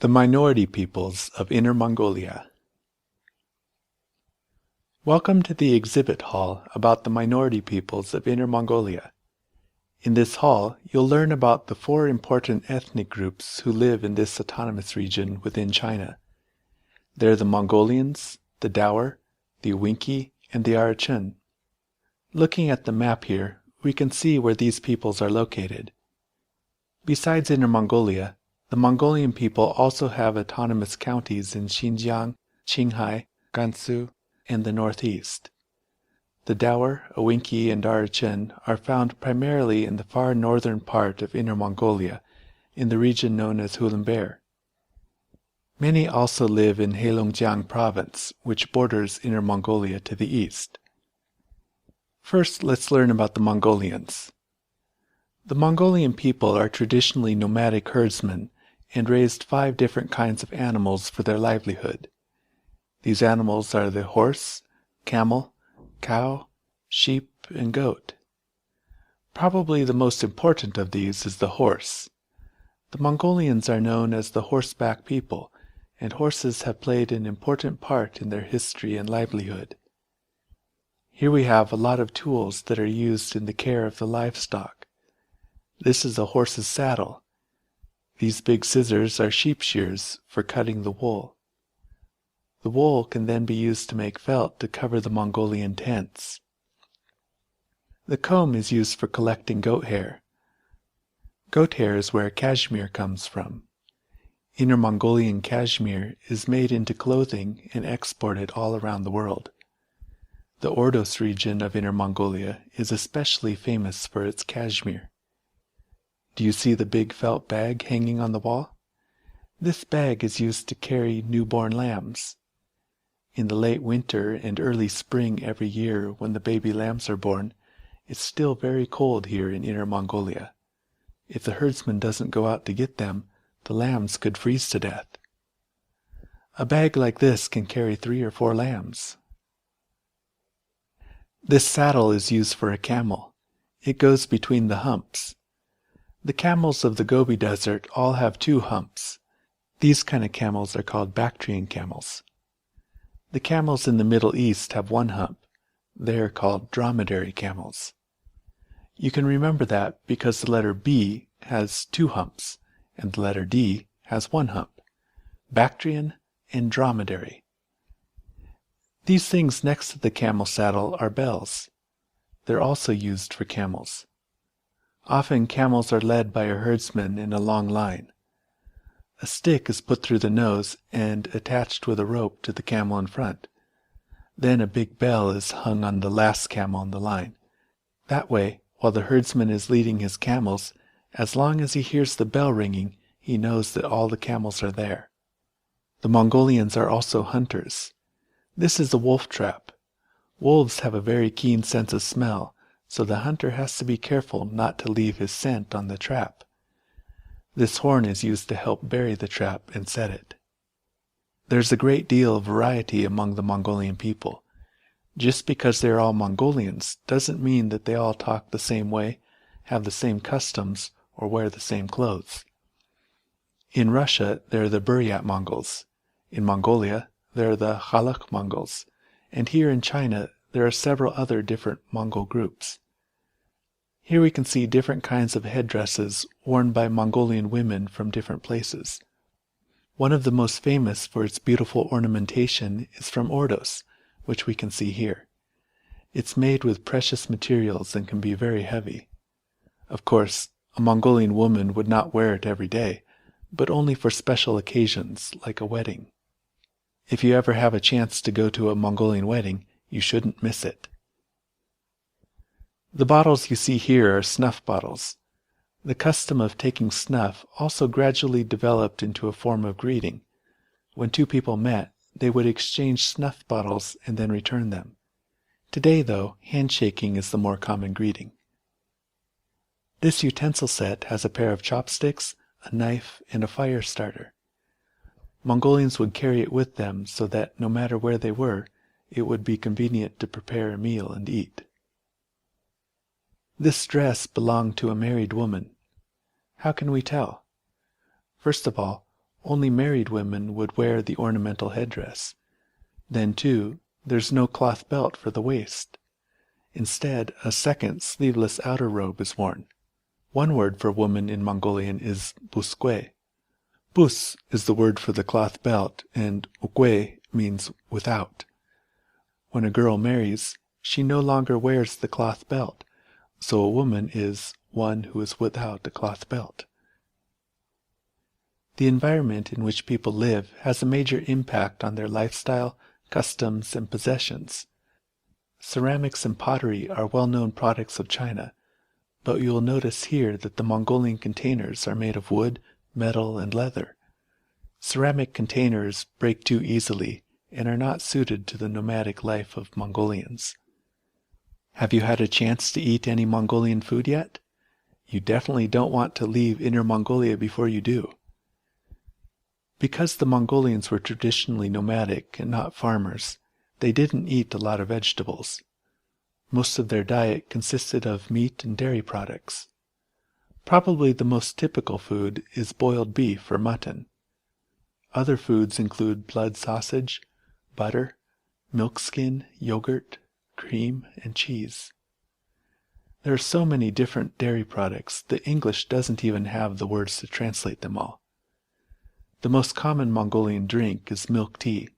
The minority peoples of Inner Mongolia. Welcome to the exhibit hall about the minority peoples of Inner Mongolia. In this hall, you'll learn about the 4 important ethnic groups who live in this autonomous region within China. They're the Mongolians, the Daur, the Winki, and the Arachun. Looking at the map here, we can see where these peoples are located. Besides Inner Mongolia, the Mongolian people also have autonomous counties in Xinjiang, Qinghai, Gansu, and the northeast. The Daur, Winki, and Arachun are found primarily in the far northern part of Inner Mongolia, in the region known as Hulunbuir. Many also live in Heilongjiang province, which borders Inner Mongolia to the east. First, let's learn about the Mongolians. The Mongolian people are traditionally nomadic herdsmen and raised 5 different kinds of animals for their livelihood. These animals are the horse, camel, cow, sheep, and goat. Probably the most important of these is the horse. The Mongolians are known as the horseback people, and horses have played an important part in their history and livelihood. Here we have a lot of tools that are used in the care of the livestock. This is a horse's saddle. These big scissors are sheep shears for cutting the wool. The wool can then be used to make felt to cover the Mongolian tents. The comb is used for collecting goat hair. Goat hair is where cashmere comes from. Inner Mongolian cashmere is made into clothing and exported all around the world. The Ordos region of Inner Mongolia is especially famous for its cashmere. Do you see the big felt bag hanging on the wall? This bag is used to carry newborn lambs. In the late winter and early spring every year when the baby lambs are born, it's still very cold here in Inner Mongolia. If the herdsman doesn't go out to get them, the lambs could freeze to death. A bag like this can carry 3 or 4 lambs. This saddle is used for a camel. It goes between the humps. The camels of the Gobi Desert all have 2 humps. These kind of camels are called Bactrian camels. The camels in the Middle East have 1 hump. They are called dromedary camels. You can remember that because the letter B has 2 humps, and the letter D has 1 hump. Bactrian and dromedary. These things next to the camel saddle are bells. They're also used for camels. Often camels are led by a herdsman in a long line. A stick is put through the nose and attached with a rope to the camel in front. Then a big bell is hung on the last camel in the line. That way, while the herdsman is leading his camels, as long as he hears the bell ringing, he knows that all the camels are there. The Mongolians are also hunters. This is a wolf trap. Wolves have a very keen sense of smell, so the hunter has to be careful not to leave his scent on the trap. This horn is used to help bury the trap and set it. There's a great deal of variety among the Mongolian people. Just because they're all Mongolians doesn't mean that they all talk the same way, have the same customs, or wear the same clothes. In Russia, there are the Buryat Mongols. In Mongolia, there are the Khalakh Mongols. And here in China, there are several other different Mongol groups. Here we can see different kinds of headdresses worn by Mongolian women from different places. One of the most famous for its beautiful ornamentation is from Ordos, which we can see here. It's made with precious materials and can be very heavy. Of course, a Mongolian woman would not wear it every day, but only for special occasions like a wedding. If you ever have a chance to go to a Mongolian wedding, you shouldn't miss it. The bottles you see here are snuff bottles. The custom of taking snuff also gradually developed into a form of greeting. When 2 people met, they would exchange snuff bottles and then return them. Today, though, handshaking is the more common greeting. This utensil set has a pair of chopsticks, a knife, and a fire starter. Mongolians would carry it with them so that no matter where they were, it would be convenient to prepare a meal and eat. This dress belonged to a married woman. How can we tell? First of all, Only married women would wear the ornamental headdress. Then, too, there's no cloth belt for the waist. Instead, a second sleeveless outer robe is worn. One word for woman in Mongolian is buskwe. Bus is the word for the cloth belt, and ukwe means without. When a girl marries, she no longer wears the cloth belt, so a woman is one who is without a cloth belt. The environment in which people live has a major impact on their lifestyle, customs, and possessions. Ceramics and pottery are well-known products of China, but you will notice here that the Mongolian containers are made of wood, metal, and leather. Ceramic containers break too easily and are not suited to the nomadic life of Mongolians. Have you had a chance to eat any Mongolian food yet? You definitely don't want to leave Inner Mongolia before you do. Because the Mongolians were traditionally nomadic and not farmers, they didn't eat a lot of vegetables. Most of their diet consisted of meat and dairy products. Probably the most typical food is boiled beef or mutton. Other foods include blood sausage, butter, milk skin, yogurt, cream, and cheese. There are so many different dairy products that English doesn't even have the words to translate them all. The most common Mongolian drink is milk tea.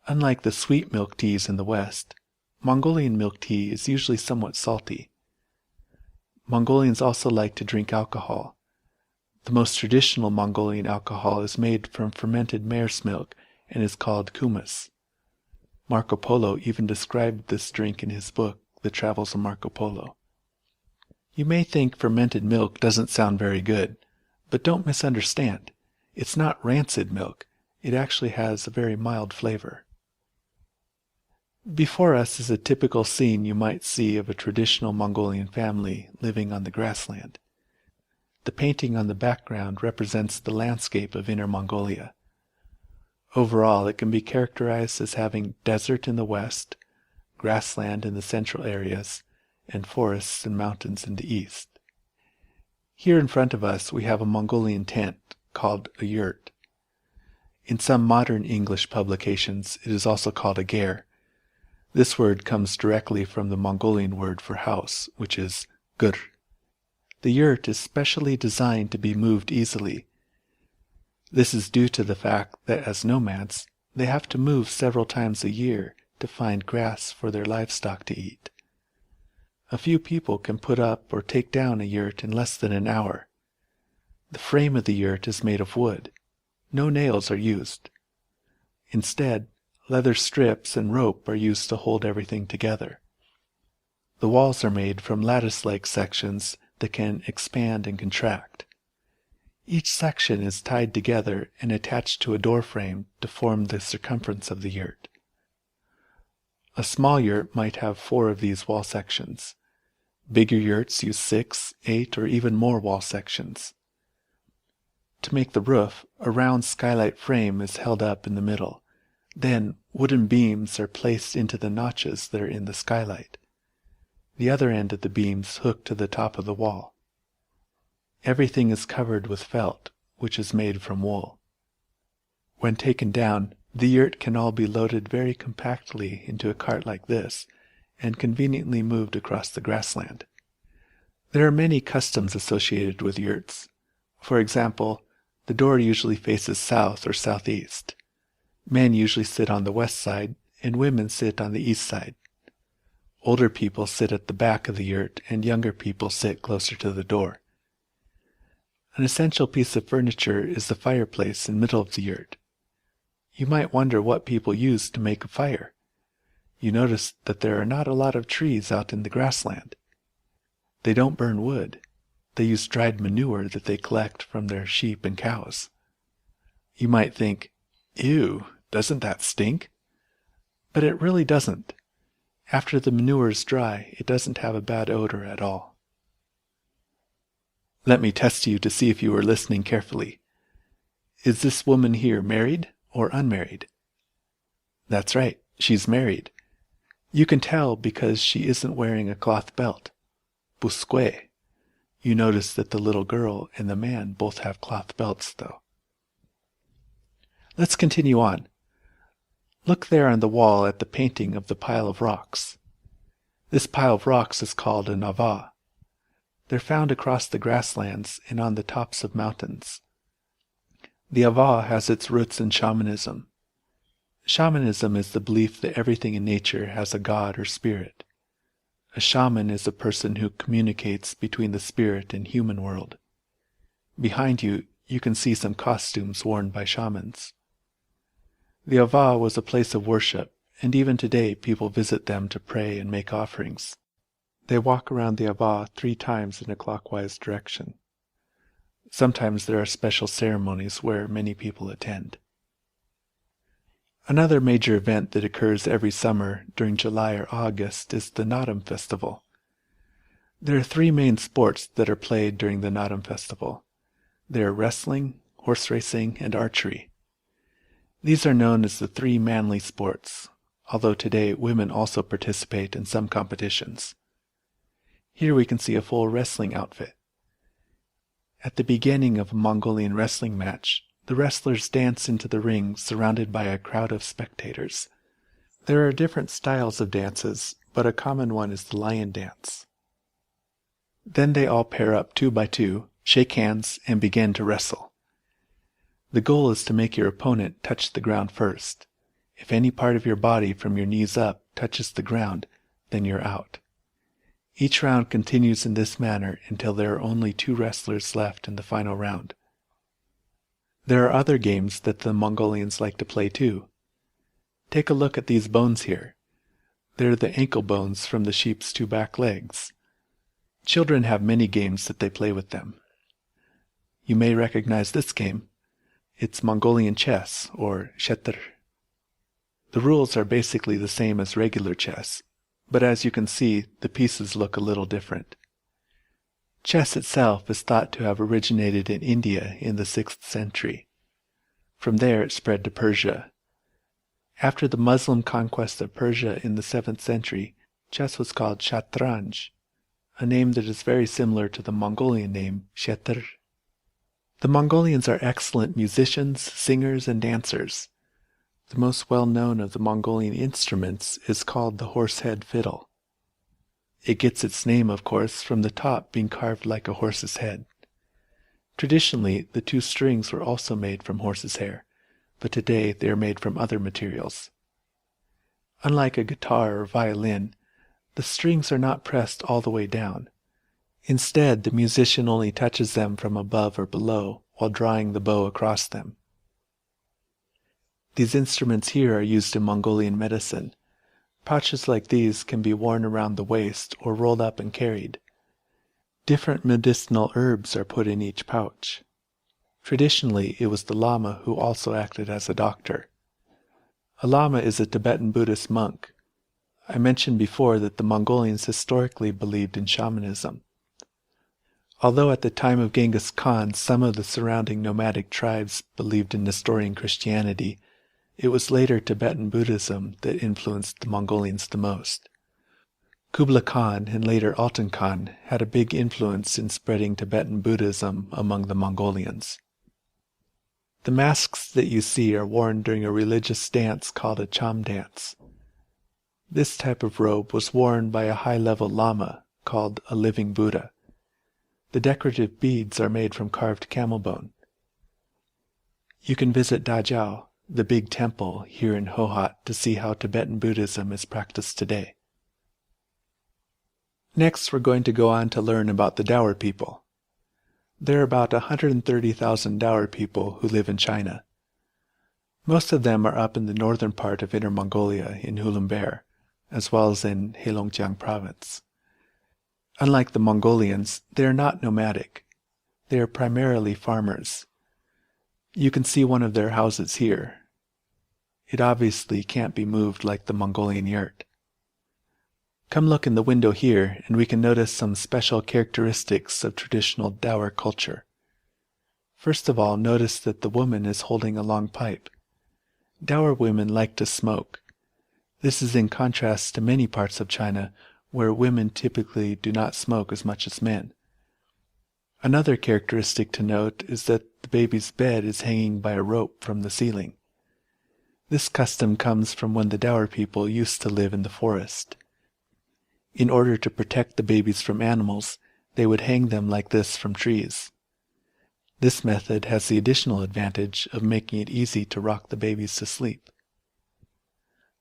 Unlike the sweet milk teas in the West, Mongolian milk tea is usually somewhat salty. Mongolians also like to drink alcohol. The most traditional Mongolian alcohol is made from fermented mare's milk and is called kumis. Marco Polo even described this drink in his book, The Travels of Marco Polo. You may think fermented milk doesn't sound very good, but don't misunderstand. It's not rancid milk. It actually has a very mild flavor. Before us is a typical scene you might see of a traditional Mongolian family living on the grassland. The painting on the background represents the landscape of Inner Mongolia. Overall, it can be characterized as having desert in the west, grassland in the central areas, and forests and mountains in the east. Here in front of us we have a Mongolian tent called a yurt. In some modern English publications it is also called a ger. This word comes directly from the Mongolian word for house, which is gur. The yurt is specially designed to be moved easily. This is due to the fact that as nomads, they have to move several times a year to find grass for their livestock to eat. A few people can put up or take down a yurt in less than an hour. The frame of the yurt is made of wood. No nails are used. Instead, leather strips and rope are used to hold everything together. The walls are made from lattice-like sections that can expand and contract. Each section is tied together and attached to a door frame to form the circumference of the yurt. A small yurt might have 4 of these wall sections. Bigger yurts use 6, 8, or even more wall sections. To make the roof, a round skylight frame is held up in the middle. Then, wooden beams are placed into the notches that are in the skylight. The other end of the beams hook to the top of the wall. Everything is covered with felt, which is made from wool. When taken down, the yurt can all be loaded very compactly into a cart like this, and conveniently moved across the grassland. There are many customs associated with yurts. For example, the door usually faces south or southeast. Men usually sit on the west side, and women sit on the east side. Older people sit at the back of the yurt, and younger people sit closer to the door. An essential piece of furniture is the fireplace in the middle of the yurt. You might wonder what people use to make a fire. You notice that there are not a lot of trees out in the grassland. They don't burn wood. They use dried manure that they collect from their sheep and cows. You might think, ew, doesn't that stink? But it really doesn't. After the manure is dry, it doesn't have a bad odor at all. Let me test you to see if you are listening carefully. Is this woman here married or unmarried? That's right, she's married. You can tell because she isn't wearing a cloth belt. Buskwe. You notice that the little girl and the man both have cloth belts, though. Let's continue on. Look there on the wall at the painting of the pile of rocks. This pile of rocks is called an ava. They're found across the grasslands and on the tops of mountains. The ava has its roots in shamanism. Shamanism is the belief that everything in nature has a god or spirit. A shaman is a person who communicates between the spirit and human world. Behind you, you can see some costumes worn by shamans. The ava was a place of worship, and even today people visit them to pray and make offerings. They walk around the ava 3 times in a clockwise direction. Sometimes there are special ceremonies where many people attend. Another major event that occurs every summer during July or August is the Naadam Festival. There are 3 main sports that are played during the Naadam Festival. They are wrestling, horse racing, and archery. These are known as the 3 manly sports, although today women also participate in some competitions. Here we can see a full wrestling outfit. At the beginning of a Mongolian wrestling match, the wrestlers dance into the ring surrounded by a crowd of spectators. There are different styles of dances, but a common one is the lion dance. Then they all pair up 2 by 2, shake hands, and begin to wrestle. The goal is to make your opponent touch the ground first. If any part of your body from your knees up touches the ground, then you're out. Each round continues in this manner until there are only 2 wrestlers left in the final round. There are other games that the Mongolians like to play too. Take a look at these bones here. They're the ankle bones from the sheep's 2 back legs. Children have many games that they play with them. You may recognize this game. It's Mongolian chess, or shetr. The rules are basically the same as regular chess, but as you can see, the pieces look a little different. Chess itself is thought to have originated in India in the 6th century. From there it spread to Persia. After the Muslim conquest of Persia in the 7th century, chess was called shatranj, a name that is very similar to the Mongolian name shetr. The Mongolians are excellent musicians, singers, and dancers. The most well-known of the Mongolian instruments is called the horsehead fiddle. It gets its name, of course, from the top being carved like a horse's head. Traditionally, the 2 strings were also made from horse's hair, but today they are made from other materials. Unlike a guitar or violin, the strings are not pressed all the way down. Instead, the musician only touches them from above or below while drawing the bow across them. These instruments here are used in Mongolian medicine. Pouches like these can be worn around the waist or rolled up and carried. Different medicinal herbs are put in each pouch. Traditionally, it was the lama who also acted as a doctor. A lama is a Tibetan Buddhist monk. I mentioned before that the Mongolians historically believed in shamanism. Although at the time of Genghis Khan some of the surrounding nomadic tribes believed in Nestorian Christianity, it was later Tibetan Buddhism that influenced the Mongolians the most. Kublai Khan and later Altan Khan had a big influence in spreading Tibetan Buddhism among the Mongolians. The masks that you see are worn during a religious dance called a cham dance. This type of robe was worn by a high-level lama called a living Buddha. The decorative beads are made from carved camel bone. You can visit Dajao, the big temple here in Hohhot, to see how Tibetan Buddhism is practiced today. Next, we're going to go on to learn about the Daur people. There are about 130,000 Daur people who live in China. Most of them are up in the northern part of Inner Mongolia in Ulaanbaatar, as well as in Heilongjiang province. Unlike the Mongolians, they are not nomadic. They are primarily farmers. You can see one of their houses here. It obviously can't be moved like the Mongolian yurt. Come look in the window here, and we can notice some special characteristics of traditional Daur culture. First of all, notice that the woman is holding a long pipe. Daur women like to smoke. This is in contrast to many parts of China, where women typically do not smoke as much as men. Another characteristic to note is that the baby's bed is hanging by a rope from the ceiling. This custom comes from when the Daur people used to live in the forest. In order to protect the babies from animals, they would hang them like this from trees. This method has the additional advantage of making it easy to rock the babies to sleep.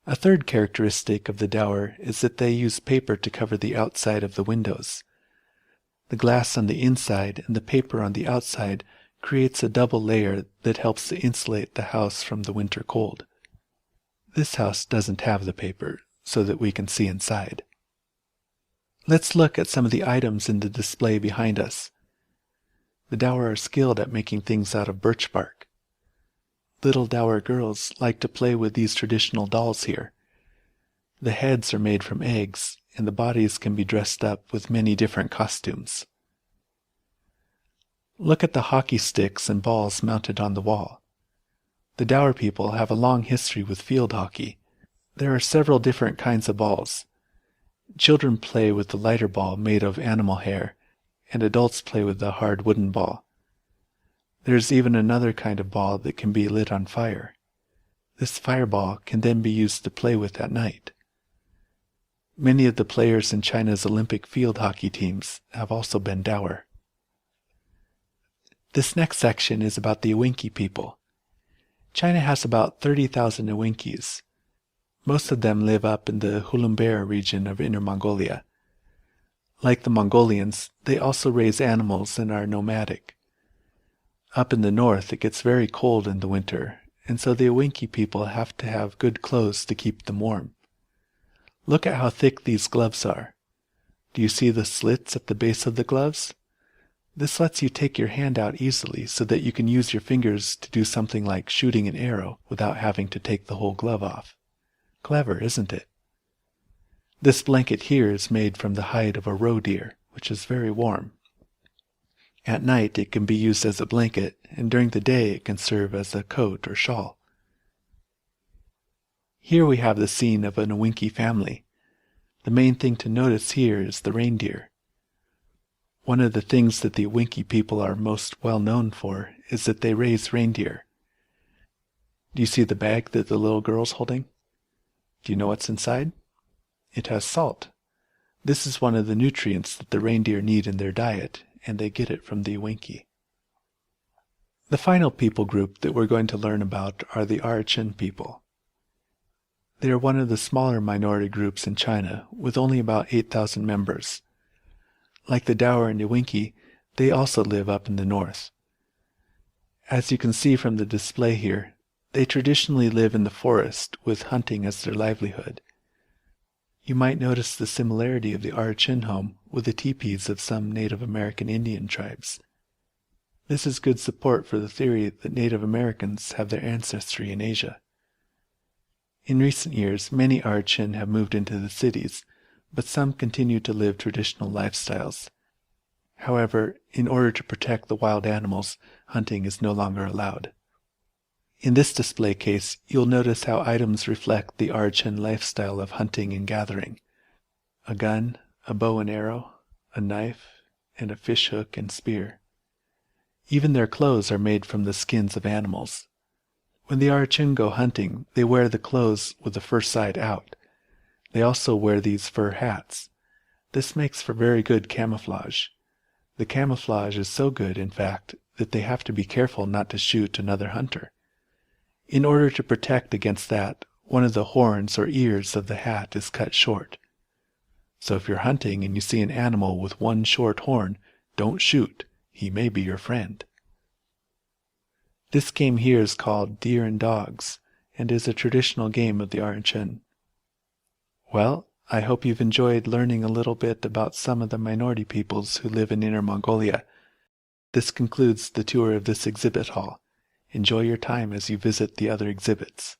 A third characteristic of the Daur is that they use paper to cover the outside of the windows. The glass on the inside and the paper on the outside creates a double layer that helps to insulate the house from the winter cold. This house doesn't have the paper, so that we can see inside. Let's look at some of the items in the display behind us. The Daur are skilled at making things out of birch bark. Little Daur girls like to play with these traditional dolls here. The heads are made from eggs, and the bodies can be dressed up with many different costumes. Look at the hockey sticks and balls mounted on the wall. The Daur people have a long history with field hockey. There are several different kinds of balls. Children play with the lighter ball made of animal hair, and adults play with the hard wooden ball. There's even another kind of ball that can be lit on fire. This fireball can then be used to play with at night. Many of the players in China's Olympic field hockey teams have also been Daur. This next section is about the Awinki people. China has about 30,000 Awinkis. Most of them live up in the Hulumber region of Inner Mongolia. Like the Mongolians, they also raise animals and are nomadic. Up in the north, it gets very cold in the winter, and so the Awinki people have to have good clothes to keep them warm. Look at how thick these gloves are. Do you see the slits at the base of the gloves? This lets you take your hand out easily so that you can use your fingers to do something like shooting an arrow without having to take the whole glove off. Clever, isn't it? This blanket here is made from the hide of a roe deer, which is very warm. At night it can be used as a blanket, and during the day it can serve as a coat or shawl. Here we have the scene of an Awinki family. The main thing to notice here is the reindeer. One of the things that the Awinki people are most well known for is that they raise reindeer. Do you see the bag that the little girl's holding? Do you know what's inside? It has salt. This is one of the nutrients that the reindeer need in their diet, and they get it from the Awinki. The final people group that we're going to learn about are the Arichin people. They are one of the smaller minority groups in China, with only about 8,000 members. Like the Daur and Awinki, they also live up in the north. As you can see from the display here, they traditionally live in the forest with hunting as their livelihood. You might notice the similarity of the Arichin home with the teepees of some Native American Indian tribes. This is good support for the theory that Native Americans have their ancestry in Asia. In recent years, many Arichin have moved into the cities, but some continue to live traditional lifestyles. However, in order to protect the wild animals, hunting is no longer allowed. In this display case, you'll notice how items reflect the Arichin lifestyle of hunting and gathering. A gun, a bow and arrow, a knife, and a fish hook and spear. Even their clothes are made from the skins of animals. When the Arichin go hunting, they wear the clothes with the fur side out. They also wear these fur hats. This makes for very good camouflage. The camouflage is so good, in fact, that they have to be careful not to shoot another hunter. In order to protect against that, one of the horns or ears of the hat is cut short. So if you're hunting and you see an animal with one short horn, don't shoot. He may be your friend. This game here is called Deer and Dogs, and is a traditional game of the Arichin. Well, I hope you've enjoyed learning a little bit about some of the minority peoples who live in Inner Mongolia. This concludes the tour of this exhibit hall. Enjoy your time as you visit the other exhibits.